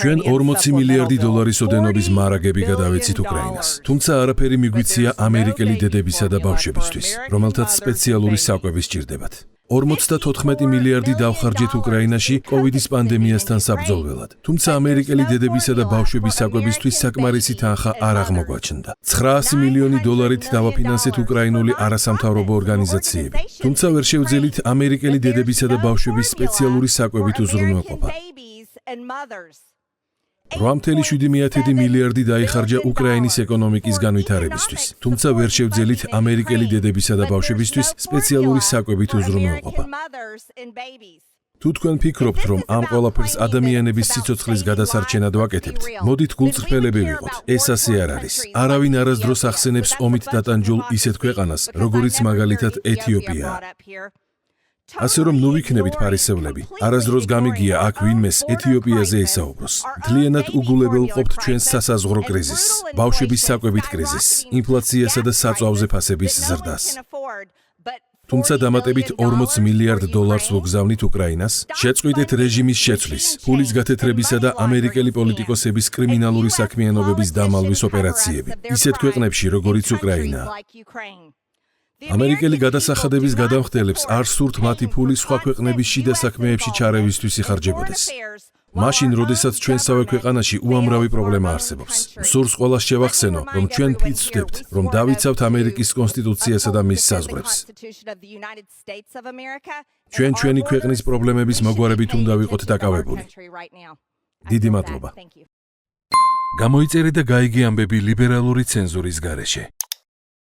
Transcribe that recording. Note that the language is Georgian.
ჩვენ 40 მილიარდი დოლარის ოდენობის მარაგები გადავეცით უკრაინას. თუმცა არაფერი მიგვიცია ამერიკელი დედებისა და ბავშვებისთვის, რომელთაც სპეციალური საკვები სჭირდებათ. 54 მილიარდი დავხარჯეთ უკრაინაში კოვიდის პანდემიასთან საბრძოლველად. თუმცა ამერიკელი დედებისა და ბავშვების საკვებისთვის საკმარისი თანხა არ აღმოგვაჩნდა. 900 მილიონი დოლარით დავაფინანსეთ უკრაინული არასამთავრობო ორგანიზაციები. თუმცა ვერ შევძელით ამერიკელი დედებისა და ბავშვების სპეციალური საკვებით უზრუნველყოფა. 8,7 მილიარდი დაიხარჯა უკრაინის ეკონომიკის განვითარებისთვის. თუმცა ვერ შევძელით ამერიკელი დედებისა და ბავშვებისთვის სპეციალური საკვებით უზრუნველყოფა. თუ თქვენ ფიქრობთ, რომ ამ ყველაფერს ადამიანების სიცოცხლის გადასარჩენად ვაკეთებთ, მოდით გულწრფელები ვიყოთ. ეს ასე არ არის. არავინ არასდროს ახსენებს ომით დატანჯულ ისეთ ქვეყანას, როგორიც მაგალითად ეთიოპიაა. ასე რომ ნუ ვიქნებით ფარისევლები. არასდროს გამიგია აქ ვინმეს ეთიოპიაზე ესაუბროს. მთლიანად უგულებელ ყოფთ ჩვენს სასაზღვრო კრიზისს, ბავშვების საკვებით კრიზისს, ინფლაციასა და საწვავზე ფასების ზრდას. თუმცა დამატებით 40 მილიარდ დოლარს ვუგზავნით უკრაინას, შეწყვიტეთ რეჟიმის შეცვლის, ფულის გათეთრებისა და ამერიკელი პოლიტიკოსების კრიმინალური საქმიანობების დამალვის ოპერაციები, ისეთ ქვეყნებში, როგორიც უკრაინა. ამერიკელი გადასახადების გადამხდელებს არ სურთ მათი ფული სხვა ქვეყნების შიდა საქმეებში ჩარევისთვის იხარჯებოდეს. მაშინ, როდესაც ჩვენსავე ქვეყანაში უამრავი პრობლემა არსებობს. სურს ყველას შევახსენო, რომ ჩვენ ფიცვდებთ, რომ დავიცავთ ამერიკის კონსტიტუციასა და მის საზღვრებს. ჩვენ ჩვენი ქვეყნის პრობლემების მოგვარებით უნდა ვიყოთ დაკავებული. დიდი მადლობა. გამოიწერე და გაიგე ამბები ლიბერალური ცენზურის გარეშე.